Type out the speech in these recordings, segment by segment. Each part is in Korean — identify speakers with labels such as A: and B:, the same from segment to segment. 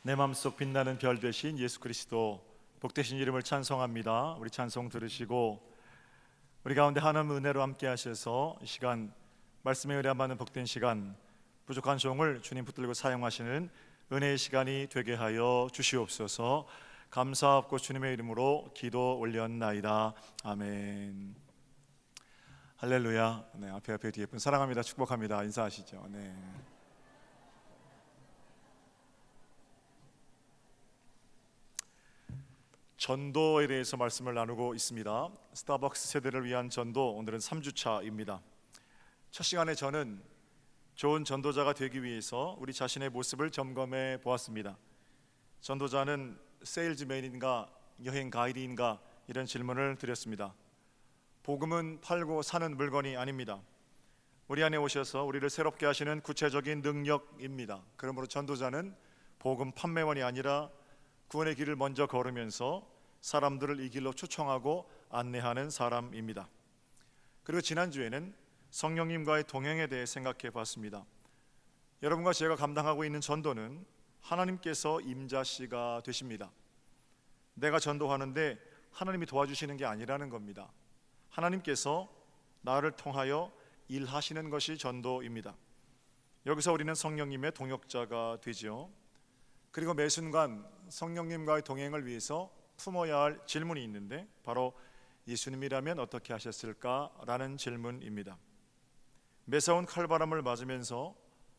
A: 내 맘속 빛나는 별 되신 예수 그리스도 복되신 이름을 찬송합니다. 우리 찬송 들으시고 우리 가운데 하나님 은혜로 함께 하셔서 이 시간 말씀의 은혜 받는 복된 시간, 부족한 종을 주님 붙들고 사용하시는 은혜의 시간이 되게 하여 주시옵소서. 감사하고 주님의 이름으로 기도 올렸나이다. 아멘. 할렐루야. 네, 앞에 뒤에 분 사랑합니다, 축복합니다 인사하시죠. 네. 전도에 대해서 말씀을 나누고 있습니다. 스타벅스 세대를 위한 전도, 오늘은 3주차입니다. 첫 시간에 저는 좋은 전도자가 되기 위해서 우리 자신의 모습을 점검해 보았습니다. 전도자는 세일즈맨인가 여행 가이드인가 이런 질문을 드렸습니다. 복음은 팔고 사는 물건이 아닙니다. 우리 안에 오셔서 우리를 새롭게 하시는 구체적인 능력입니다. 그러므로 전도자는 복음 판매원이 아니라 구원의 길을 먼저 걸으면서 사람들을 이 길로 초청하고 안내하는 사람입니다. 그리고 지난주에는 성령님과의 동행에 대해 생각해 봤습니다. 여러분과 제가 감당하고 있는 전도는 하나님께서 임자씨가 되십니다. 내가 전도하는데 하나님이 도와주시는 게 아니라는 겁니다. 하나님께서 나를 통하여 일하시는 것이 전도입니다. 여기서 우리는 성령님의 동역자가 되지요. 그리고 매 순간 성령님과의 동행을 위해서 품어야 할 질문이 있는데, 바로 예수님이라면 어떻게 하셨을까라는 질문입니다. 매서운 칼바람을 맞으면서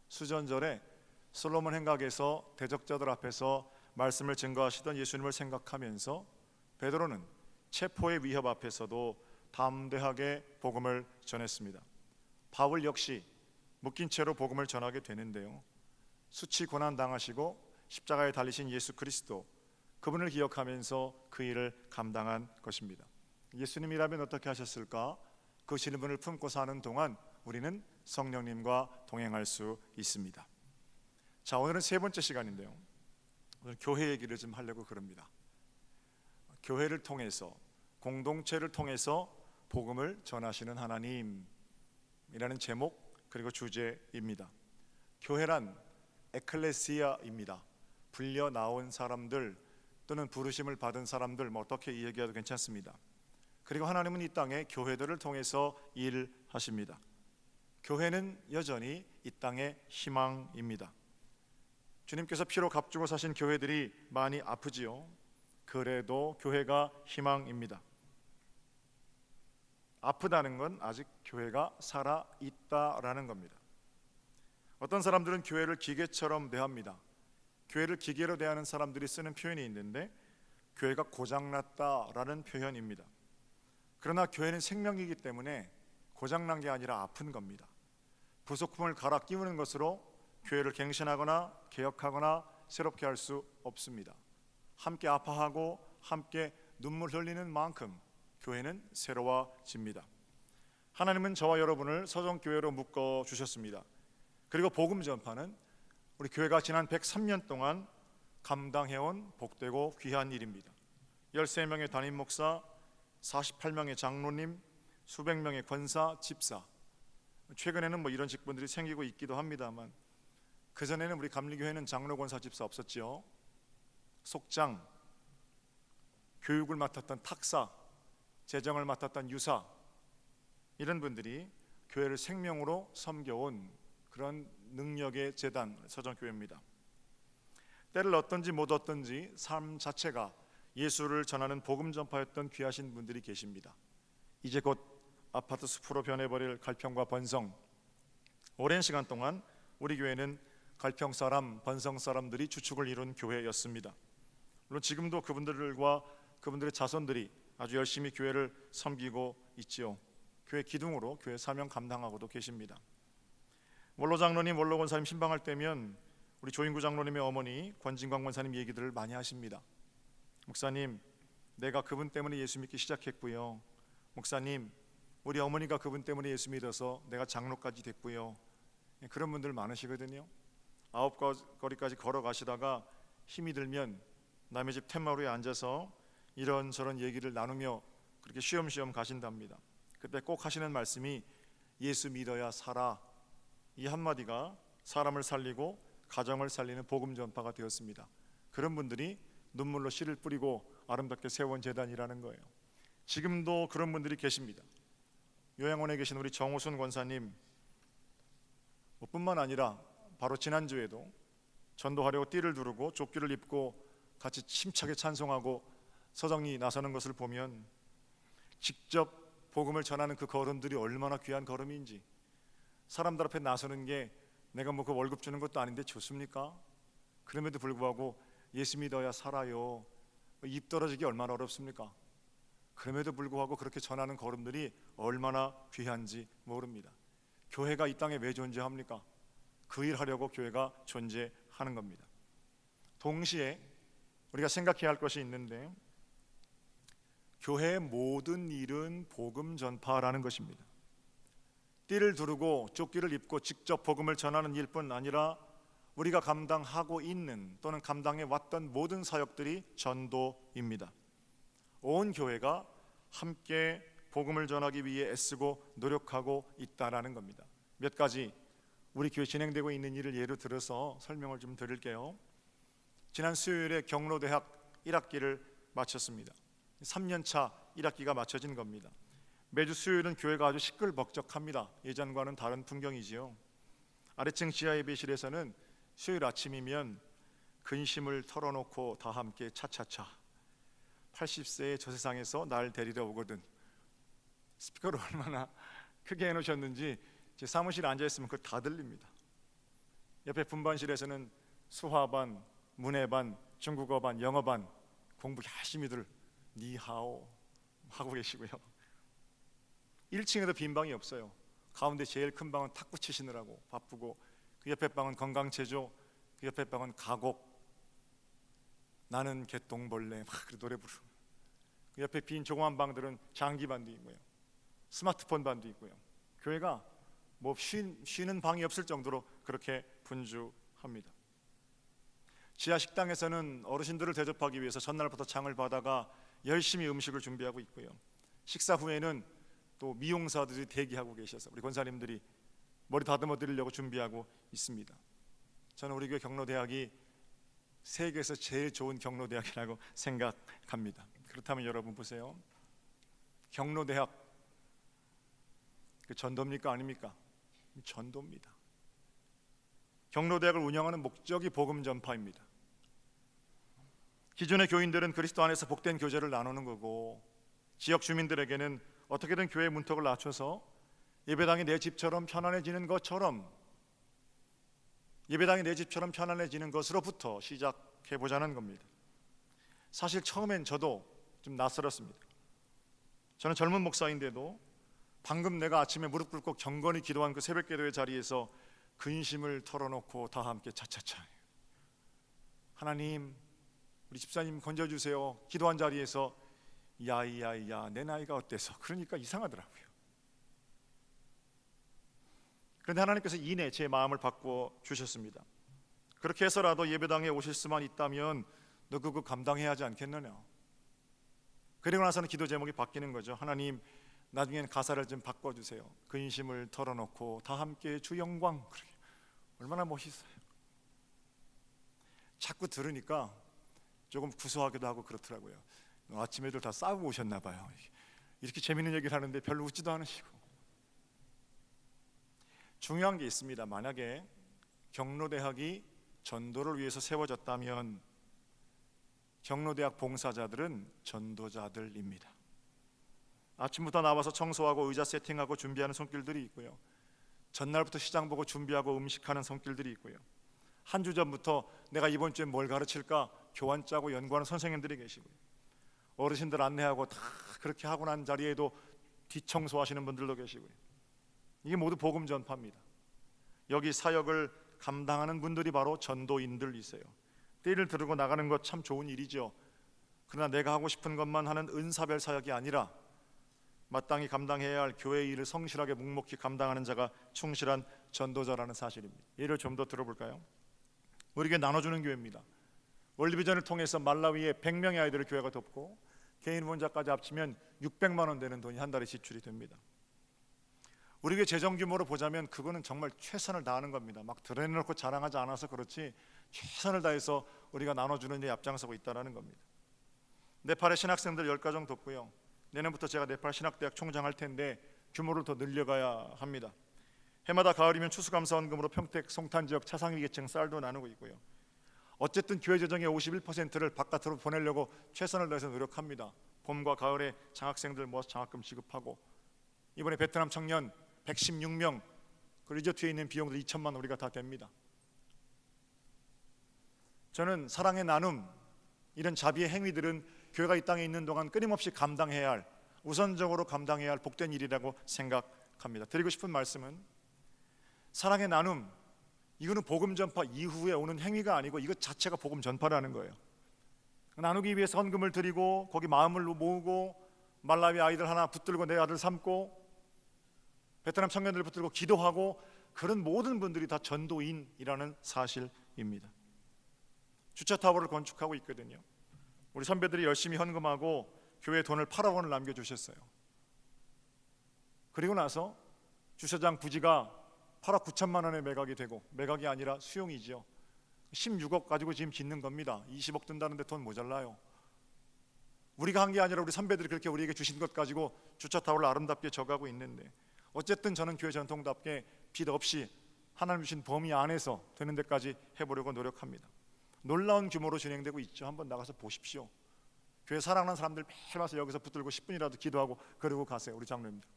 A: 수전절에 솔로몬 행각에서 대적자들 앞에서 말씀을 증거하시던 예수님을 생각하면서 베드로는 체포의 위협 앞에서도 담대하게 복음을 전했습니다. 바울 역시 묶인 채로 복음을 전하게 되는데요, 수치 고난 당하시고 십자가에 달리신 예수 그리스도, 그분을 기억하면서 그 일을 감당한 것입니다. 예수님이라면 어떻게 하셨을까? 그 질문을 품고 사는 동안 우리는 성령님과 동행할 수 있습니다. 자, 오늘은 세 번째 시간인데요, 오늘 교회 얘기를 좀 하려고 그럽니다. 교회를 통해서, 공동체를 통해서 복음을 전하시는 하나님이라는 제목, 그리고 주제입니다. 교회란 에클레시아입니다. 불려 나온 사람들 또는 부르심을 받은 사람들, 어떻게 이야기해도 괜찮습니다. 그리고 하나님은 이 땅에 교회들을 통해서 일하십니다. 교회는 여전히 이 땅의 희망입니다. 주님께서 피로 값주고 사신 교회들이 많이 아프지요. 그래도 교회가 희망입니다. 아프다는 건 아직 교회가 살아있다라는 겁니다. 어떤 사람들은 교회를 기계처럼 대합니다. 교회를 기계로 대하는 사람들이 쓰는 표현이 있는데, 교회가 고장났다라는 표현입니다. 그러나 교회는 생명이기 때문에 고장난 게 아니라 아픈 겁니다. 부속품을 갈아 끼우는 것으로 교회를 갱신하거나 개혁하거나 새롭게 할 수 없습니다. 함께 아파하고 함께 눈물 흘리는 만큼 교회는 새로워집니다. 하나님은 저와 여러분을 서정교회로 묶어 주셨습니다. 그리고 복음 전파는 우리 교회가 지난 103년 동안 감당해온 복되고 귀한 일입니다. 13명의 담임 목사, 48명의 장로님, 수백 명의 권사, 집사, 최근에는 이런 직분들이 생기고 있기도 합니다만, 그전에는 우리 감리교회는 장로, 권사, 집사 없었죠. 속장, 교육을 맡았던 탁사, 재정을 맡았던 유사, 이런 분들이 교회를 생명으로 섬겨온 그런 능력의 재단, 서정교회입니다. 때를 얻든지 못 얻든지 삶 자체가 예수를 전하는 복음 전파였던 귀하신 분들이 계십니다. 이제 곧 아파트 숲으로 변해버릴 갈평과 번성, 오랜 시간 동안 우리 교회는 갈평 사람, 번성 사람들이 주축을 이룬 교회였습니다. 물론 지금도 그분들과 그분들의 자손들이 아주 열심히 교회를 섬기고 있지요. 교회 기둥으로 교회 사명 감당하고도 계십니다. 원로 장로님, 원로 권사님 신방할 때면 우리 조인구 장로님의 어머니 권진광 권사님 얘기들을 많이 하십니다. 목사님, 내가 그분 때문에 예수 믿기 시작했고요. 목사님, 우리 어머니가 그분 때문에 예수 믿어서 내가 장로까지 됐고요. 그런 분들 많으시거든요. 9거리까지 걸어가시다가 힘이 들면 남의 집 텐마루에 앉아서 이런저런 얘기를 나누며 그렇게 쉬엄쉬엄 가신답니다. 그때 꼭 하시는 말씀이 예수 믿어야 살아, 이 한마디가 사람을 살리고 가정을 살리는 복음 전파가 되었습니다. 그런 분들이 눈물로 씨를 뿌리고 아름답게 세운 재단이라는 거예요. 지금도 그런 분들이 계십니다. 요양원에 계신 우리 정호순 권사님 뿐만 아니라 바로 지난주에도 전도하려고 띠를 두르고 조끼를 입고 같이 힘차게 찬송하고 서정리 나서는 것을 보면 직접 복음을 전하는 그 걸음들이 얼마나 귀한 걸음인지, 사람들 앞에 나서는 게 내가 뭐 그 월급 주는 것도 아닌데 좋습니까? 그럼에도 불구하고 예수 믿어야 살아요. 입 떨어지기 얼마나 어렵습니까? 그럼에도 불구하고 그렇게 전하는 걸음들이 얼마나 귀한지 모릅니다. 교회가 이 땅에 왜 존재합니까? 그 일 하려고 교회가 존재하는 겁니다. 동시에 우리가 생각해야 할 것이 있는데, 교회의 모든 일은 복음 전파라는 것입니다. 띠를 두르고 조끼를 입고 직접 복음을 전하는 일뿐 아니라 우리가 감당하고 있는 또는 감당해 왔던 모든 사역들이 전도입니다. 온 교회가 함께 복음을 전하기 위해 애쓰고 노력하고 있다라는 겁니다. 몇 가지 우리 교회 진행되고 있는 일을 예로 들어서 설명을 좀 드릴게요. 지난 수요일에 경로대학 1학기를 마쳤습니다. 3년차 1학기가 마쳐진 겁니다. 매주 수요일은 교회가 아주 시끌벅적합니다. 예전과는 다른 풍경이지요. 아래층 지하 예배실에서는 수요일 아침이면 근심을 털어놓고 다 함께 차차차 80세의 저 세상에서 날 데리러 오거든. 스피커를 얼마나 크게 해놓으셨는지 제 사무실에 앉아있으면 그거 다 들립니다. 옆에 분반실에서는 수화반, 문해반, 중국어반, 영어반 공부 열심히들 니하오 하고 계시고요. 1층에도 빈 방이 없어요. 가운데 제일 큰 방은 탁구 치시느라고 바쁘고, 그 옆에 방은 건강체조, 그 옆에 방은 가곡, 나는 개똥벌레 막 노래 부르고, 그 옆에 빈 조그만 방들은 장기반도 있고요, 스마트폰 반도 있고요. 교회가 뭐 쉬는 방이 없을 정도로 그렇게 분주합니다. 지하 식당에서는 어르신들을 대접하기 위해서 전날부터 장을 받아가 열심히 음식을 준비하고 있고요. 식사 후에는 또 미용사들이 대기하고 계셔서 우리 권사님들이 머리 다듬어 드리려고 준비하고 있습니다. 저는 우리 교회 경로대학이 세계에서 제일 좋은 경로대학이라고 생각합니다. 그렇다면 여러분 보세요. 경로대학 그 전도입니까 아닙니까? 전도입니다. 경로대학을 운영하는 목적이 복음 전파입니다. 기존의 교인들은 그리스도 안에서 복된 교제를 나누는 거고, 지역 주민들에게는 어떻게든 교회 문턱을 낮춰서 예배당이 내 집처럼 편안해지는 것처럼, 예배당이 내 집처럼 편안해지는 것으로부터 시작해 보자는 겁니다. 사실 처음엔 저도 좀 낯설었습니다. 저는 젊은 목사인데도 방금 내가 아침에 무릎 꿇고 경건히 기도한 그 새벽 기도의 자리에서 근심을 털어놓고 다 함께 차차차 하나님 우리 집사님 건져주세요 기도한 자리에서 야이야이야 내 나이가 어때서, 그러니까 이상하더라고요. 그런데 하나님께서 이내 제 마음을 바꿔 주셨습니다. 그렇게 해서라도 예배당에 오실 수만 있다면 너 그거 감당해야 하지 않겠느냐. 그리고 나서는 기도 제목이 바뀌는 거죠. 하나님 나중엔 가사를 좀 바꿔주세요. 근심을 털어놓고 다 함께 주 영광. 얼마나 멋있어요. 자꾸 들으니까 조금 구수하기도 하고 그렇더라고요. 아침 애들 다 싸우고 오셨나 봐요. 이렇게 재밌는 얘기를 하는데 별로 웃지도 않으시고. 중요한 게 있습니다. 만약에 경로대학이 전도를 위해서 세워졌다면 경로대학 봉사자들은 전도자들입니다. 아침부터 나와서 청소하고 의자 세팅하고 준비하는 손길들이 있고요, 전날부터 시장 보고 준비하고 음식하는 손길들이 있고요, 한 주 전부터 내가 이번 주에 뭘 가르칠까 교환 짜고 연구하는 선생님들이 계시고요, 어르신들 안내하고 다 그렇게 하고 난 자리에도 뒷청소하시는 분들도 계시고요. 이게 모두 복음 전파입니다. 여기 사역을 감당하는 분들이 바로 전도인들이세요. 띠를 들고 나가는 것 참 좋은 일이죠. 그러나 내가 하고 싶은 것만 하는 은사별 사역이 아니라 마땅히 감당해야 할 교회의 일을 성실하게 묵묵히 감당하는 자가 충실한 전도자라는 사실입니다. 예를 좀 더 들어볼까요? 우리 교회 나눠주는 교회입니다. 월드비전을 통해서 말라위에 100명의 아이들을 교회가 돕고 개인 후원자까지 합치면 600만 원 되는 돈이 한 달에 지출이 됩니다. 우리 교회 재정 규모로 보자면 그거는 정말 최선을 다하는 겁니다. 막 드러내놓고 자랑하지 않아서 그렇지 최선을 다해서 우리가 나눠주는 데 앞장서고 있다는 겁니다. 네팔의 신학생들 10가정 돕고요, 내년부터 제가 네팔 신학대학 총장할 텐데 규모를 더 늘려가야 합니다. 해마다 가을이면 추수감사원금으로 평택 송탄 지역 차상위계층 쌀도 나누고 있고요. 어쨌든 교회 재정의 51%를 바깥으로 보내려고 최선을 다해서 노력합니다. 봄과 가을에 장학생들 모아서 장학금 지급하고, 이번에 베트남 청년 116명 그 리조트에 있는 비용도 2천만 원 우리가 다 됩니다. 저는 사랑의 나눔, 이런 자비의 행위들은 교회가 이 땅에 있는 동안 끊임없이 감당해야 할, 우선적으로 감당해야 할 복된 일이라고 생각합니다. 드리고 싶은 말씀은 사랑의 나눔, 이거는 복음 전파 이후에 오는 행위가 아니고 이것 자체가 복음 전파라는 거예요. 나누기 위해서 헌금을 드리고 거기 마음을 모으고 말라위 아이들 하나 붙들고 내 아들 삼고 베트남 청년들 붙들고 기도하고, 그런 모든 분들이 다 전도인이라는 사실입니다. 주차타워를 건축하고 있거든요. 우리 선배들이 열심히 헌금하고 교회에 돈을 8억 원을 남겨주셨어요. 그리고 나서 주차장 부지가 8억 9천만 원에 매각이 되고, 매각이 아니라 수용이죠. 16억 가지고 지금 짓는 겁니다. 20억 든다는데 돈 모자라요. 우리가 한 게 아니라 우리 선배들이 그렇게 우리에게 주신 것 가지고 주차타워를 아름답게 져가고 있는데, 어쨌든 저는 교회 전통답게 빚 없이 하나님 주신 범위 안에서 되는 데까지 해보려고 노력합니다. 놀라운 규모로 진행되고 있죠. 한번 나가서 보십시오. 교회 사랑하는 사람들 매일 와서 여기서 붙들고 10분이라도 기도하고 그러고 가세요. 우리 장로님들.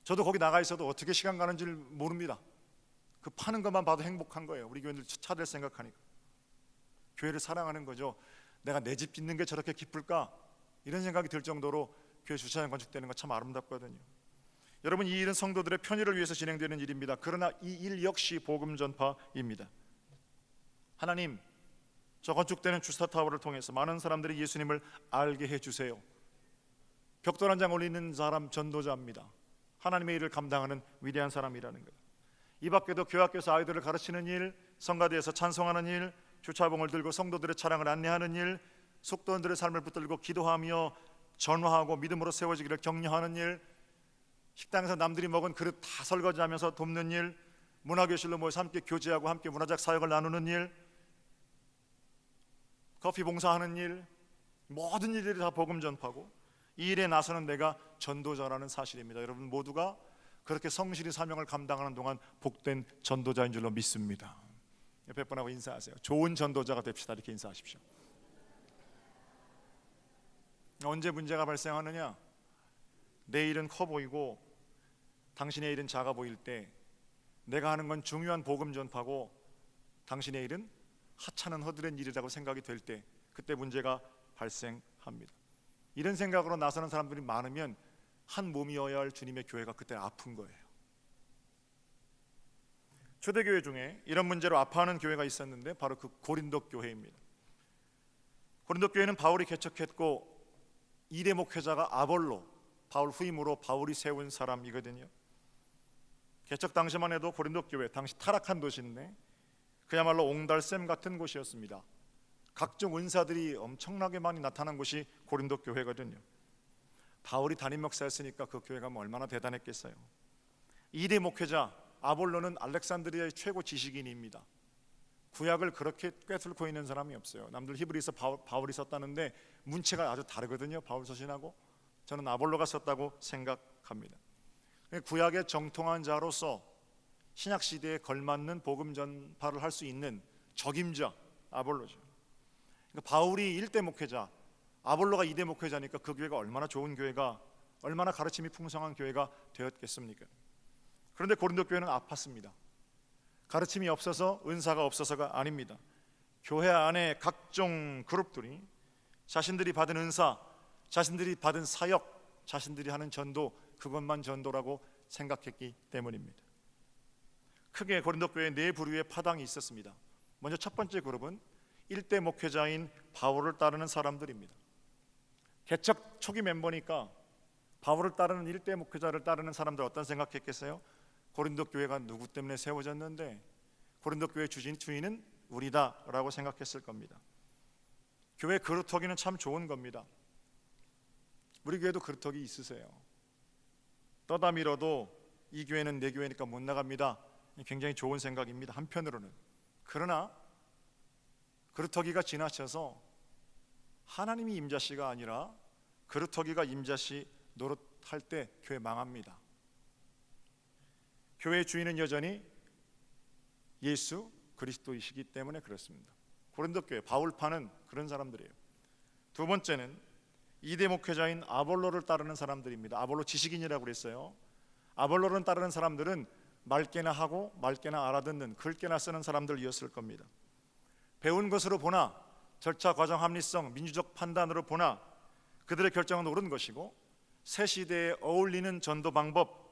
A: 저도 거기 나가 있어도 어떻게 시간 가는 줄 모릅니다. 그 파는 것만 봐도 행복한 거예요. 우리 교회들 차들 생각하니까. 교회를 사랑하는 거죠. 내가 내 집 짓는 게 저렇게 기쁠까? 이런 생각이 들 정도로 교회 주차장 건축되는 거 참 아름답거든요. 여러분, 이 일은 성도들의 편의를 위해서 진행되는 일입니다. 그러나 이 일 역시 복음 전파입니다. 하나님, 저 건축되는 주차타워를 통해서 많은 사람들이 예수님을 알게 해주세요. 벽돌 한 장 올리는 사람 전도자입니다. 하나님의 일을 감당하는 위대한 사람이라는 거예요. 이 밖에도 교회 학교에서 아이들을 가르치는 일, 성가대에서 찬송하는 일, 주차봉을 들고 성도들의 차량을 안내하는 일, 속도원들의 삶을 붙들고 기도하며 전화하고 믿음으로 세워지기를 격려하는 일, 식당에서 남들이 먹은 그릇 다 설거지하면서 돕는 일, 문화교실로 모여서 함께 교제하고 함께 문화적 사역을 나누는 일, 커피 봉사하는 일, 모든 일들이 다 복음 전파고, 이 일에 나서는 내가 전도자라는 사실입니다. 여러분 모두가 그렇게 성실히 사명을 감당하는 동안 복된 전도자인 줄로 믿습니다. 옆에 분하고 인사하세요. 좋은 전도자가 됩시다. 이렇게 인사하십시오. 언제 문제가 발생하느냐? 내 일은 커 보이고 당신의 일은 작아 보일 때, 내가 하는 건 중요한 복음 전파고 당신의 일은 하찮은 허드렛 일이라고 생각이 될 때, 그때 문제가 발생합니다. 이런 생각으로 나서는 사람들이 많으면 한 몸이어야 할 주님의 교회가 그때 아픈 거예요. 초대교회 중에 이런 문제로 아파하는 교회가 있었는데 바로 그 고린도 교회입니다. 고린도 교회는 바울이 개척했고 2대 목회자가 아볼로, 바울 후임으로 바울이 세운 사람이거든요. 개척 당시만 해도 고린도 교회, 당시 타락한 도시인데 그야말로 옹달샘 같은 곳이었습니다. 각종 은사들이 엄청나게 많이 나타난 곳이 고린도 교회거든요. 바울이 담임 목사였으니까 그 교회가 얼마나 대단했겠어요. 2대 목회자 아볼로는 알렉산드리아의 최고 지식인입니다. 구약을 그렇게 꿰뚫고 있는 사람이 없어요. 남들 히브리서 바울이 썼다는데 문체가 아주 다르거든요. 바울 서신하고. 저는 아볼로가 썼다고 생각합니다. 구약의 정통한 자로서 신약 시대에 걸맞는 복음 전파를 할 수 있는 적임자 아볼로죠. 그러니까 바울이 1대 목회자, 아볼로가 2대 목회자니까 그 교회가 얼마나 좋은 교회가, 얼마나 가르침이 풍성한 교회가 되었겠습니까? 그런데 고린도 교회는 아팠습니다. 가르침이 없어서, 은사가 없어서가 아닙니다. 교회 안에 각종 그룹들이 자신들이 받은 은사, 자신들이 받은 사역, 자신들이 하는 전도, 그것만 전도라고 생각했기 때문입니다. 크게 고린도 교회에 4부류의 파당이 있었습니다. 먼저 첫 번째 그룹은 1대 목회자인 바울을 따르는 사람들입니다. 개척 초기 멤버니까 바울을 따르는 1대 목회자를 따르는 사람들 어떤 생각했겠어요? 고린도 교회가 누구 때문에 세워졌는데 고린도 교회 주인은 우리다라고 생각했을 겁니다. 교회 그루터기는 참 좋은 겁니다. 우리 교회도 그루터기 있으세요? 떠다 밀어도 이 교회는 내 교회니까 못 나갑니다. 굉장히 좋은 생각입니다. 한편으로는. 그러나 그루터기가 지나쳐서 하나님이 임자씨가 아니라 그루터기가 임자씨 노릇할 때 교회 망합니다. 교회의 주인은 여전히 예수 그리스도이시기 때문에 그렇습니다. 고린도 교회 바울파는 그런 사람들이에요. 두 번째는 이대 목회자인 아볼로를 따르는 사람들입니다. 아볼로 지식인이라고 그랬어요. 아볼로를 따르는 사람들은 맑게나 하고 맑게나 알아듣는, 글게나 쓰는 사람들이었을 겁니다. 배운 것으로 보나 절차, 과정, 합리성, 민주적 판단으로 보나 그들의 결정은 옳은 것이고 새 시대에 어울리는 전도 방법,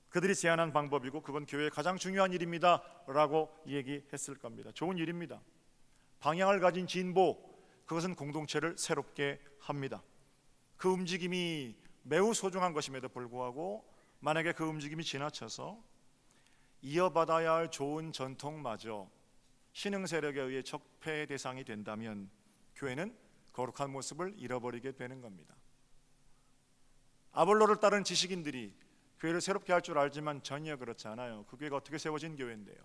A: 그들이 제안한 방법이고 그건 교회의 가장 중요한 일입니다 라고 얘기했을 겁니다. 좋은 일입니다. 방향을 가진 진보, 그것은 공동체를 새롭게 합니다. 그 움직임이 매우 소중한 것임에도 불구하고 만약에 그 움직임이 지나쳐서 이어받아야 할 좋은 전통마저 신흥 세력에 의해 적폐의 대상이 된다면 교회는 거룩한 모습을 잃어버리게 되는 겁니다. 아볼로를 따른 지식인들이 교회를 새롭게 할 줄 알지만 전혀 그렇지 않아요. 그 교회가 어떻게 세워진 교회인데요.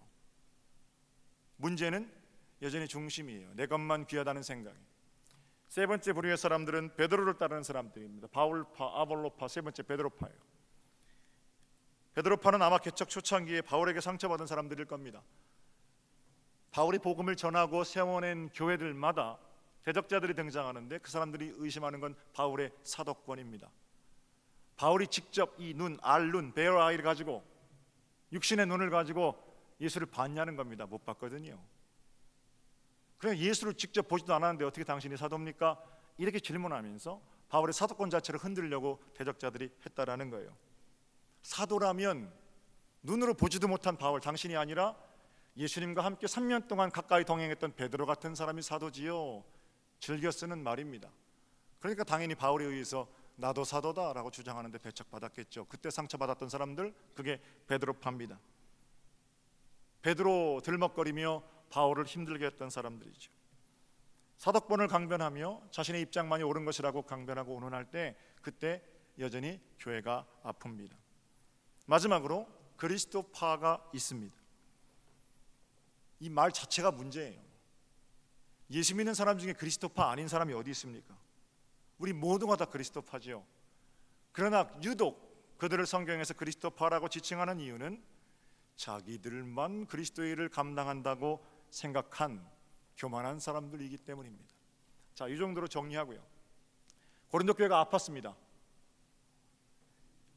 A: 문제는 여전히 중심이에요. 내 것만 귀하다는 생각이. 세 번째 부류의 사람들은 베드로를 따르는 사람들입니다. 바울파, 아볼로파, 세 번째 베드로파예요. 베드로파는 아마 개척 초창기에 바울에게 상처받은 사람들일 겁니다. 바울이 복음을 전하고 세워낸 교회들마다 대적자들이 등장하는데 그 사람들이 의심하는 건 바울의 사도권입니다. 바울이 직접 이 눈, 알눈, 베어 아이를 가지고 육신의 눈을 가지고 예수를 봤냐는 겁니다. 못 봤거든요. 그냥 예수를 직접 보지도 않았는데 어떻게 당신이 사도입니까? 이렇게 질문하면서 바울의 사도권 자체를 흔들려고 대적자들이 했다라는 거예요. 사도라면 눈으로 보지도 못한 바울, 당신이 아니라 예수님과 함께 3년 동안 가까이 동행했던 베드로 같은 사람이 사도지요. 즐겨 쓰는 말입니다. 그러니까 당연히 바울에 의해서 나도 사도다라고 주장하는데 배척받았겠죠. 그때 상처받았던 사람들, 그게 베드로파입니다. 베드로 들먹거리며 바울을 힘들게 했던 사람들이죠. 사도권을 강변하며 자신의 입장만이 옳은 것이라고 강변하고 운운할 때 그때 여전히 교회가 아픕니다. 마지막으로 그리스도파가 있습니다. 이 말 자체가 문제예요. 예수 믿는 사람 중에 그리스도파 아닌 사람이 어디 있습니까? 우리 모두가 다 그리스도파죠. 그러나 유독 그들을 성경에서 그리스도파라고 지칭하는 이유는 자기들만 그리스도의 일을 감당한다고 생각한 교만한 사람들이기 때문입니다. 자, 이 정도로 정리하고요. 고린도 교회가 아팠습니다.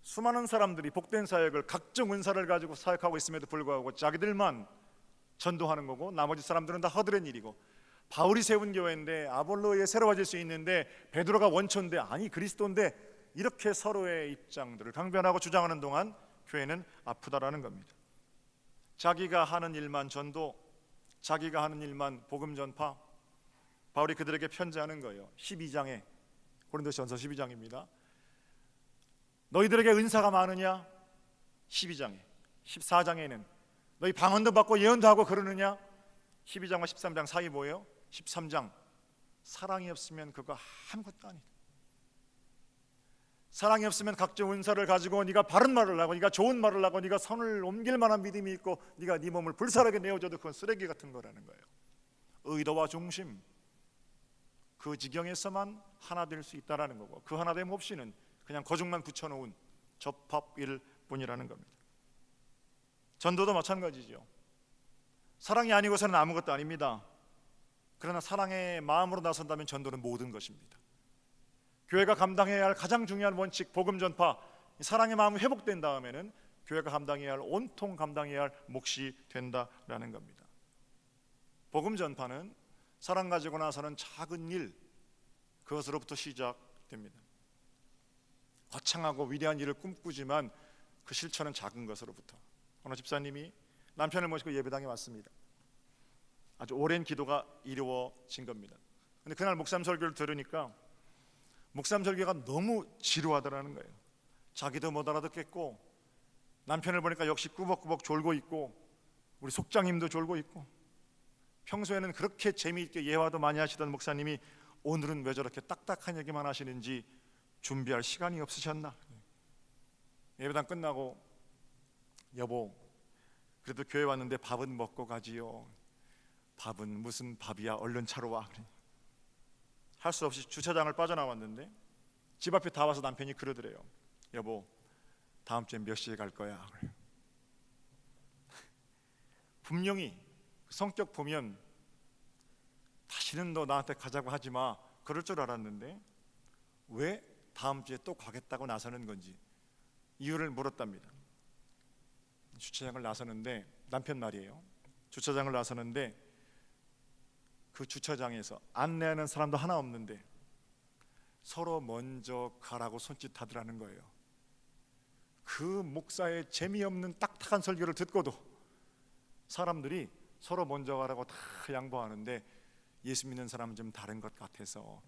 A: 수많은 사람들이 복된 사역을, 각종 은사를 가지고 사역하고 있음에도 불구하고 자기들만 전도하는 거고 나머지 사람들은 다 허드렛 일이고, 바울이 세운 교회인데 아볼로에 새로워질 수 있는데 베드로가 원초인데 아니 그리스도인데, 이렇게 서로의 입장들을 강변하고 주장하는 동안 교회는 아프다라는 겁니다. 자기가 하는 일만 전도, 자기가 하는 일만 복음 전파. 바울이 그들에게 편지하는 거예요. 12장에, 고린도전서 12장입니다. 너희들에게 은사가 많으냐? 12장에. 14장에는 너희 방언도 받고 예언도 하고 그러느냐? 12장과 13장 사이 뭐예요? 13장. 사랑이 없으면 그거 아무것도 아니다. 사랑이 없으면 각종 은사를 가지고 네가 바른 말을 하고 네가 좋은 말을 하고 네가 선을 옮길 만한 믿음이 있고 네가 네 몸을 불살하게 내어줘도 그건 쓰레기 같은 거라는 거예요. 의도와 중심, 그 지경에서만 하나 될 수 있다라는 거고, 그 하나됨 없이는 그냥 거중만 붙여놓은 접합일 뿐이라는 겁니다. 전도도 마찬가지죠. 사랑이 아니고서는 아무것도 아닙니다. 그러나 사랑의 마음으로 나선다면 전도는 모든 것입니다. 교회가 감당해야 할 가장 중요한 원칙, 복음 전파, 사랑의 마음이 회복된 다음에는 교회가 감당해야 할, 온통 감당해야 할 몫이 된다라는 겁니다. 복음 전파는 사랑 가지고 나서는 작은 일, 그것으로부터 시작됩니다. 거창하고 위대한 일을 꿈꾸지만 그 실천은 작은 것으로부터. 어느 집사님이 남편을 모시고 예배당에 왔습니다. 아주 오랜 기도가 이루어진 겁니다. 근데 그날 목사님 설교를 들으니까 목사님 설교가 너무 지루하더라는 거예요. 자기도 못 알아듣겠고, 남편을 보니까 역시 꾸벅꾸벅 졸고 있고, 우리 속장님도 졸고 있고, 평소에는 그렇게 재미있게 예화도 많이 하시던 목사님이 오늘은 왜 저렇게 딱딱한 얘기만 하시는지 준비할 시간이 없으셨나? 예배당 끝나고 여보, 그래도 교회 왔는데 밥은 먹고 가지요. 밥은 무슨 밥이야, 얼른 차로 와. 할 수 없이 주차장을 빠져나왔는데 집 앞에 다 와서 남편이 그러더래요. 여보, 다음 주에 몇 시에 갈 거야? 분명히 성격 보면 다시는 너 나한테 가자고 하지 마, 그럴 줄 알았는데 왜 다음 주에 또 가겠다고 나서는 건지 이유를 물었답니다. 주차장을 나서는데, 남편 말이에요. 주차장을 나서는데 그 주차장에서 안내하는 사람도 하나 없는데 서로 먼저 가라고 손짓하더라는 거예요. 그 목사의 재미없는 딱딱한 설교를 듣고도 사람들이 서로 먼저 가라고 다 양보하는데 예수 믿는 사람은 좀 다른 것 같아서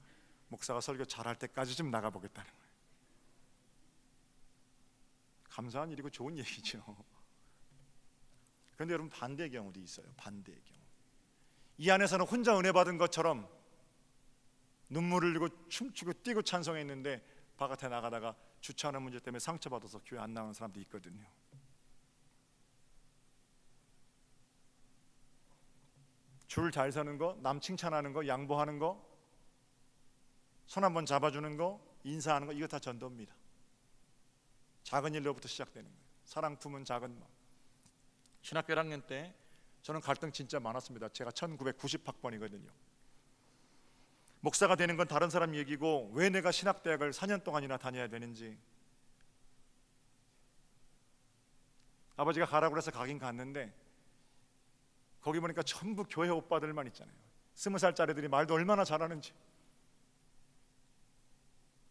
A: 목사가 설교 잘할 때까지 좀 나가보겠다는 거예요. 감사한 일이고 좋은 얘기죠. 그런데 여러분, 반대의 경우도 있어요. 반대의 경우. 이 안에서는 혼자 은혜 받은 것처럼 눈물을 흘리고 춤추고 뛰고 찬송했는데 바깥에 나가다가 주차하는 문제 때문에 상처받아서 교회 안 나오는 사람도 있거든요. 줄 잘 서는 거, 남 칭찬하는 거, 양보하는 거, 손 한번 잡아주는 거, 인사하는 거, 이거 다 전도입니다. 작은 일로부터 시작되는 거예요. 사랑 품은 작은 마음. 신학교 1학년 때 저는 갈등 진짜 많았습니다. 제가 1990학번이거든요. 목사가 되는 건 다른 사람 얘기고 왜 내가 신학대학을 4년 동안이나 다녀야 되는지. 아버지가 가라고 해서 가긴 갔는데 거기 보니까 전부 교회 오빠들만 있잖아요. 20살짜리들이 말도 얼마나 잘하는지.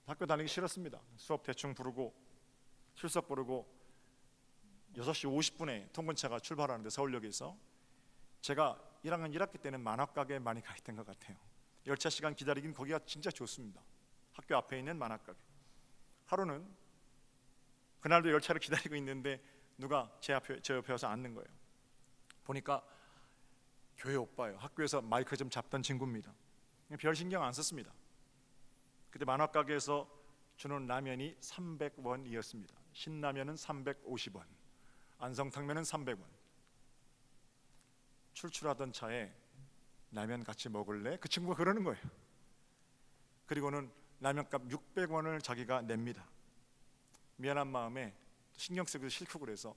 A: 학교 다니기 싫었습니다. 수업 대충 부르고 출석 부르고 6시 50분에 통근차가 출발하는데 서울역에서 제가 1학년 1학기 때는 만화가게에 많이 가 있던 것 같아요. 열차 시간 기다리긴 거기가 진짜 좋습니다. 학교 앞에 있는 만화가게. 하루는 그날도 열차를 기다리고 있는데 누가 제 옆에 와서 앉는 거예요. 보니까 교회 오빠예요. 학교에서 마이크 좀 잡던 친구입니다. 별 신경 안 썼습니다. 그때 만화가게에서 주는 라면이 300원이었습니다. 신라면은 350원, 안성탕면은 300원. 출출하던 차에 라면 같이 먹을래? 그 친구가 그러는 거예요. 그리고는 라면값 600원을 자기가 냅니다. 미안한 마음에 신경 쓰기도 싫고 그래서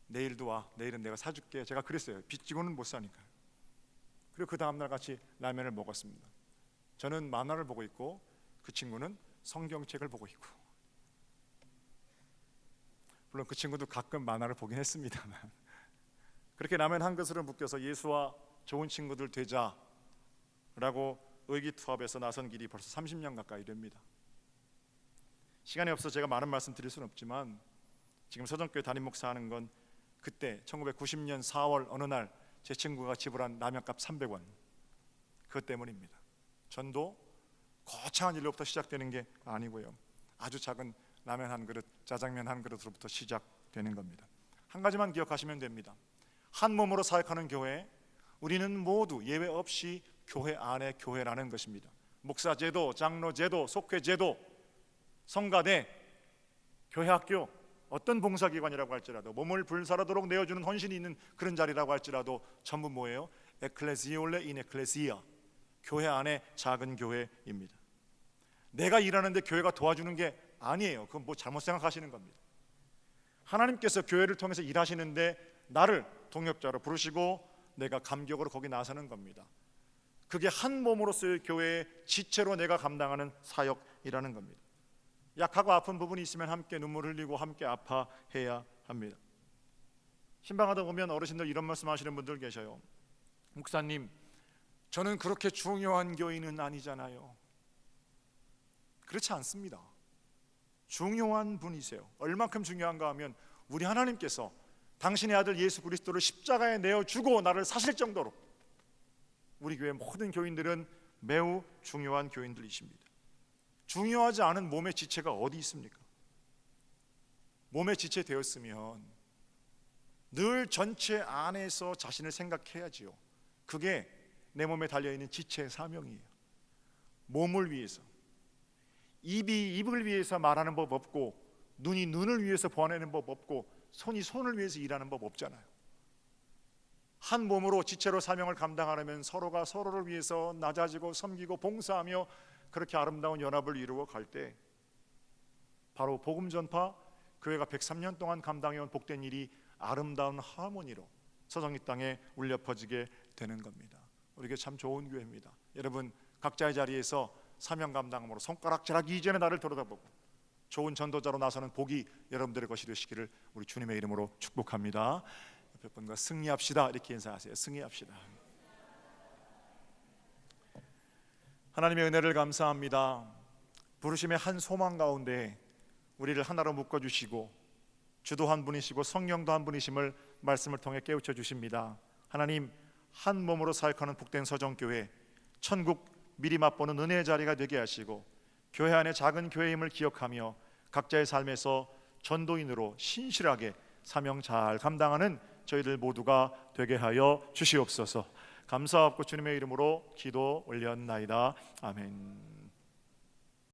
A: 내일도 와, 내일은 내가 사줄게. 제가 그랬어요. 빚지고는 못 사니까. 그리고 그 다음날 같이 라면을 먹었습니다. 저는 만화를 보고 있고 그 친구는 성경책을 보고 있고. 물론 그 친구도 가끔 만화를 보긴 했습니다만 그렇게 라면 한 그릇을 묶여서 예수와 좋은 친구들 되자라고 의기투합해서 나선 길이 벌써 30년 가까이 됩니다. 시간이 없어서 제가 많은 말씀 드릴 수는 없지만 지금 서정교회 담임 목사하는 건 그때 1990년 4월 어느 날 제 친구가 지불한 라면값 300원 그것 때문입니다. 전도 거창한 일로부터 시작되는 게 아니고요. 아주 작은 라면 한 그릇, 짜장면 한 그릇으로부터 시작되는 겁니다. 한 가지만 기억하시면 됩니다. 한 몸으로 사역하는 교회, 우리는 모두 예외 없이 교회 안에 교회라는 것입니다. 목사 제도, 장로 제도, 속회 제도, 성가대, 교회 학교, 어떤 봉사기관이라고 할지라도 몸을 불사르도록 내어주는 헌신이 있는 그런 자리라고 할지라도 전부 뭐예요? 에클레시올레 인 에클레시아, 교회 안에 작은 교회입니다. 내가 일하는데 교회가 도와주는 게 아니에요. 그건 뭐 잘못 생각하시는 겁니다. 하나님께서 교회를 통해서 일하시는데 나를 동역자로 부르시고 내가 감격으로 거기 나서는 겁니다. 그게 한 몸으로서의 교회의 지체로 내가 감당하는 사역이라는 겁니다. 약하고 아픈 부분이 있으면 함께 눈물 흘리고 함께 아파해야 합니다. 신방하다 보면 어르신들 이런 말씀하시는 분들 계셔요. 목사님, 저는 그렇게 중요한 교인은 아니잖아요. 그렇지 않습니다. 중요한 분이세요. 얼만큼 중요한가 하면 우리 하나님께서 당신의 아들 예수 그리스도를 십자가에 내어주고 나를 사실 정도로 우리 교회 모든 교인들은 매우 중요한 교인들이십니다. 중요하지 않은 몸의 지체가 어디 있습니까? 몸의 지체 되었으면 늘 전체 안에서 자신을 생각해야지요. 그게 내 몸에 달려있는 지체의 사명이에요. 몸을 위해서, 입이 입을 위해서 말하는 법 없고, 눈이 눈을 위해서 보아내는 법 없고, 손이 손을 위해서 일하는 법 없잖아요. 한 몸으로 지체로 사명을 감당하려면 서로가 서로를 위해서 낮아지고 섬기고 봉사하며 그렇게 아름다운 연합을 이루어 갈 때 바로 복음 전파, 교회가 103년 동안 감당해온 복된 일이 아름다운 하모니로 서정 이 땅에 울려 퍼지게 되는 겁니다. 우리에게 참 좋은 교회입니다. 여러분 각자의 자리에서 사명 감당함으로 손가락질하기 이전에 나를 돌아다보고 좋은 전도자로 나서는 복이 여러분들의 것이 되시기를 우리 주님의 이름으로 축복합니다. 옆에 분과 승리합시다 이렇게 인사하세요. 승리합시다. 하나님의 은혜를 감사합니다. 부르심의 한 소망 가운데 우리를 하나로 묶어주시고 주도 한 분이시고 성령도 한 분이심을 말씀을 통해 깨우쳐 주십니다. 하나님, 한 몸으로 사역하는 복된 서정교회, 천국 미리 맛보는 은혜의 자리가 되게 하시고 교회 안에 작은 교회임을 기억하며 각자의 삶에서 전도인으로 신실하게 사명 잘 감당하는 저희들 모두가 되게 하여 주시옵소서. 감사하고 주님의 이름으로 기도 올렸나이다. 아멘.